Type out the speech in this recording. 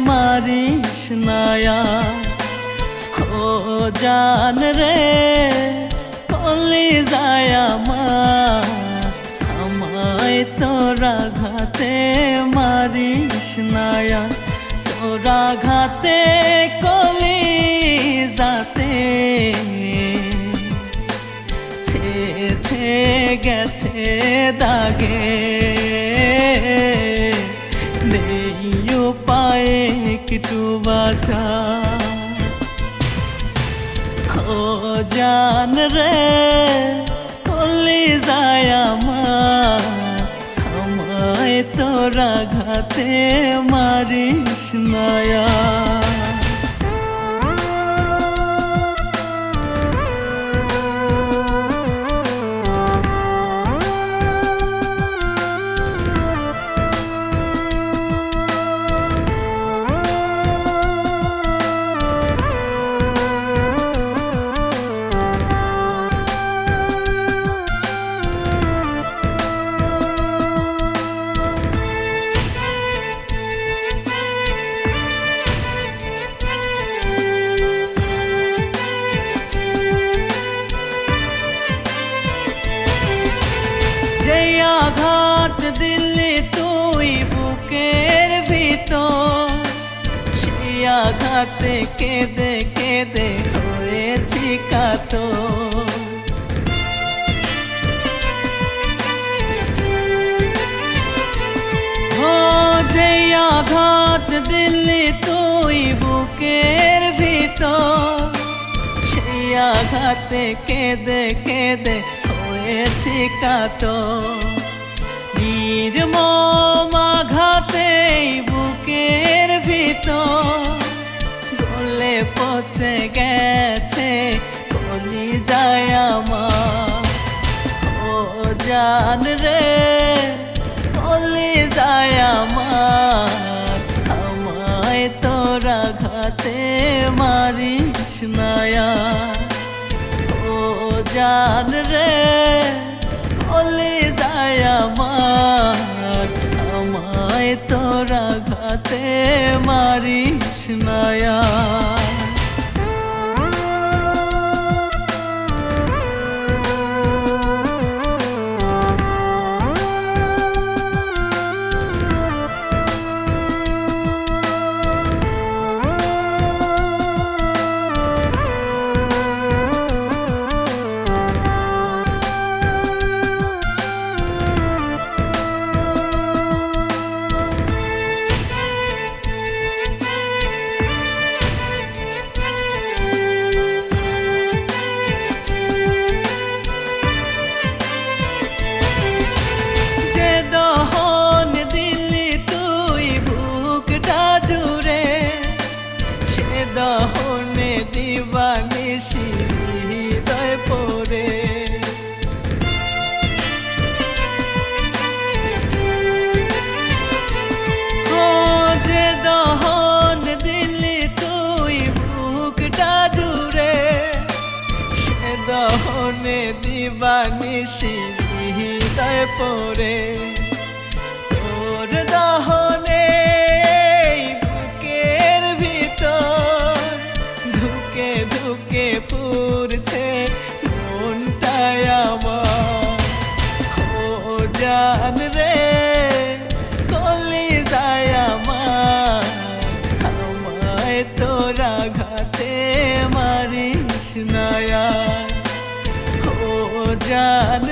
মারিস নায়া। ও জান রে কলি যায় আমার, আমায় তোরা ঘাতে মারিস নায়া। তোরা ঘাতে কলি যাতে ছে গেছে দাগে, নেই উপায়ে একটু বাঁচা। ও জান রে কলি যায় আমার, আমায় তোরা ঘাতে মারিস নায়া। আঘাত দিলি তুই বুকের ভিতর, সেই আঘাতে কেঁদে কেঁদে হয়েছি কাতর। ও যে আঘাত দিলি তুই বুকের ভিতর, সেই আঘাতে কেঁদে কেঁদে হয়েছি কাতর। নির্মম আঘাতে বুকের ভিতর গলে পচে গেছে কলি যায় আমার। ও জান রে কলি যায় আমার, আমায় তোরা ঘাতে মারিস নায়া। ও জান রে কলি যায় আমার, আমায় তোরা ঘাতে মারিস নায়া। দহনে দিবানিশি হৃদয় পড়ে, ও যে দহন দিলি তুই বুকটা জুড়ে, সে দহনে দিবানিশি হৃদয় পড়ে। তোর দহনে ধুকে পুরছে মনটায় আমার। ও জান রে কলি যায় আমার, আমায় তোরা ঘাতে মারিস নায়া। ও জান